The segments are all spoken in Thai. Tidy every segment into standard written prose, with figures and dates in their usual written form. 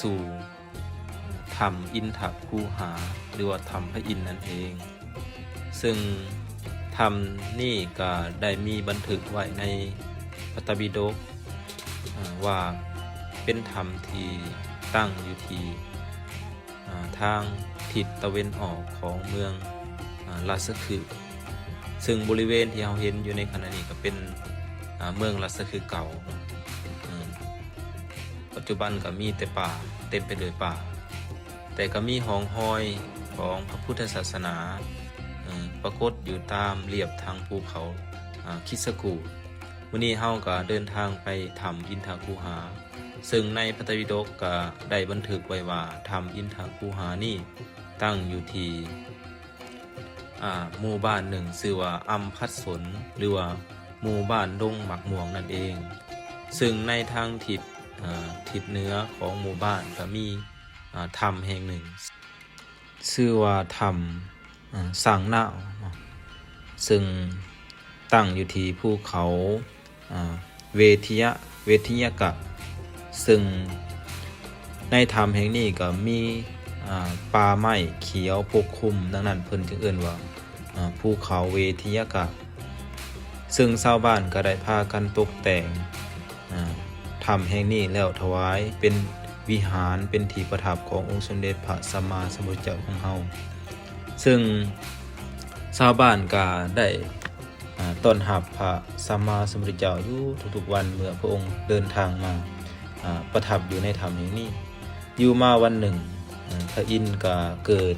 สู่ถ้ำอินทคูหาหรือว่าถ้ำพระอินทร์นั่นเองซึ่งถ้ำนี่ก็ได้มีบันทึกไว้ในพระไตรปิฎกว่าเป็นถ้ำที่ตั้งอยู่ที่ทางทิศตะวันออกของเมืองราชคฤห์ซึ่งบริเวณที่เราเห็นอยู่ในขณะนี้ก็เป็นเมืองราชคฤห์เก่าปัจจุบันก็มีแต่ป่าเต็มไปด้วยป่าแต่ก็มีหองห้อยของพระพุทธศาสนาปรากฏอยู่ตามเรียบทางภูเขาคิสกูวันนี้เฮาก็เดินทางไปถ้ำอินทคูหาซึ่งในพระไตรปิฎกก็ได้บันทึกไว้ว่าถ้ำอินทคูหานี่ตั้งอยู่ที่หมู่บ้านหนึ่งชื่อว่าอัมพัดสนหรือว่าหมู่บ้านดงหมักม่วงนั่นเองซึ่งในทางทิศเหนือของหมู่บ้านก็มีถ้ำแห่งหนึ่งชื่อว่าถ้ำสังนาวซึ่งตั้งอยู่ที่ภูเขาเวทิยกะซึ่งในถ้ำแห่งนี้ก็มีป่าไม้เขียวปกคลุมดังนั้นเพิ่นจึงเอิ้นว่าภูเขาเวทิยกะซึ่งชาวบ้านก็ได้พากันตกแต่งถ้ำแห่งนี้แล้วถวายเป็นวิหารเป็นที่ประทับขององค์สมเด็จพระสัมมาสัมพุทธเจ้าของเฮาซึ่งชาวบ้านก็ได้ต้อนรับพระสัมมาสัมพุทธเจ้าอยู่ทุกๆวันเมื่อพระองค์เดินทางมาประทับอยู่ในถ้ำแห่งนี้อยู่มาวันหนึ่งพระอินทร์ก็เกิด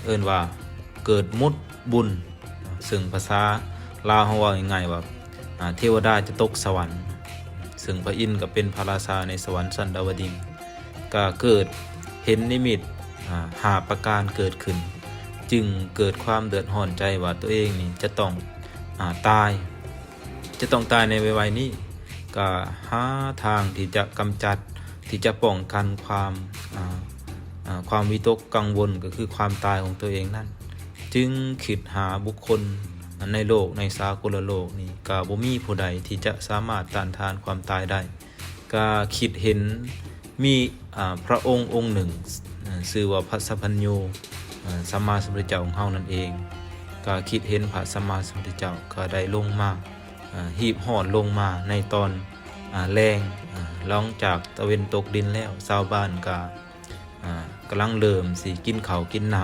เอิ้นว่าเกิดมุดบุญซึ่งภาษาลาวเฮาว่าง่ายๆว่าเทวดาจะตกสวรรค์ซึ่งพระอินทร์ก็เป็นพระราชาในสวรรค์ชั้นดาวดึงส์ก็เกิดเห็นนิมิต5ประการเกิดขึ้นจึงเกิดความเดือดร้อนใจว่าตัวเองนี่จะต้องตายในวัยนี้ก็หาทางที่จะกำจัดที่จะป้องกันความวิตกกังวลก็คือความตายของตัวเองนั่นจึงคิดหาบุคคลในโลกในสากลโลกนี้ก็บ่มีผู้ใดที่จะสามารถต้านทานความตายได้ก็คิดเห็นมีพระองค์องค์หนึ่งชื่อว่าพระสัพพัญญูสัมมาสัมพุทธเจ้าของเฮานั่นเองก็คิดเห็นพระสัมมาสัมพุทธเจ้าก็ได้ลงมาหีบห่อลงมาในตอนแรงหลังจากตะเวนตกดินแล้วชาวบ้านก็กำลังเริ่มสิกินข้าวกินน้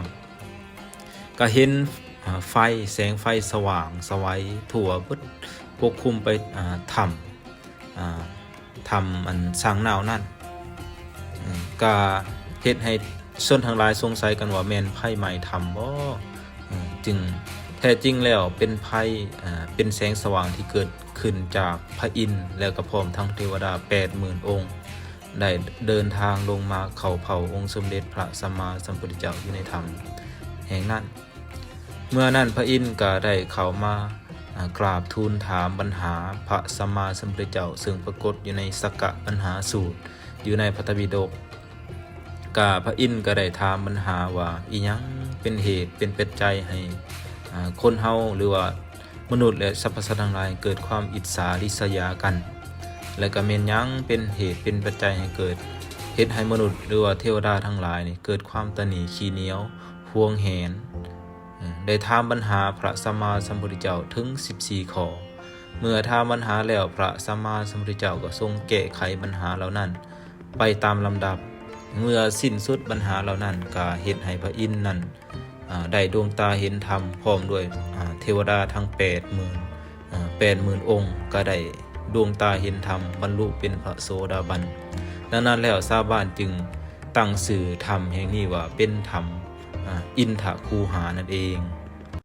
ำก็เห็นไฟแสงไฟสว่างสวัยทั่วปกคลุมไปถ้ำอันสร้างนาวนั่นก็เฮ็ดให้ชนทั้งหลายสงสัยกันว่าแม่นไฟไหม้ถ้ำบ่จึงแท้จริงแล้วเป็นไฟเป็นแสงสว่างที่เกิดขึ้นจากพระอินทร์แล้วก็พร้อมทั้งเทวดา 80,000 องค์ได้เดินทางลงมาเข้าเผาองค์สมเด็จพระสัมมาสัมพุทธเจ้าอยู่ในถ้ำแห่งนั้นเมื่อนั้นพระอินทร์ก็ได้เข้ามากราบทูลถามปัญหาพระสัมมาสัมพุทธเจ้าซึ่งปรากฏอยู่ในสักกะปัญหาสูตรอยู่ในพระไตรปิฎกพระอินทร์ก็ได้ถามปัญหาว่าอีหยังเป็นเหตุเป็นปัจจัยให้คนเฮาหรือว่ามนุษย์และสรรพสัตว์ทั้งหลายเกิดความอิจฉาริษยากันและก็แม่นหยังเป็นเหตุเป็นปัจจัยให้เกิดเฮ็ดให้มนุษย์หรือว่าเทวดาทั้งหลายนี่เกิดความตนีขี้เหนียวหวงแหนได้ถามปัญหาพระสัมมาสัมพุทธเจ้าถึง14ข้อเมื่อถามปัญหาแล้วพระสัมมาสัมพุทธเจ้าก็ทรงแก้ไขปัญหาเหล่านั้นไปตามลำดับเมื่อสิ้นสุดปัญหาเหล่านั้นก็เฮ็ดให้พระอินทร์นั้นได้ดวงตาเห็นธรรมพร้อมด้วยเทวดาทั้ง80,000 องค์ก็ได้ดวงตาเห็นธรรมบรรลุเป็นพระโสดาบันดังนั้นแล้วชาวบ้านจึงตั้งชื่อธรรมแห่งนี้ว่าเป็นธรรมอินทคูหานั่นเอง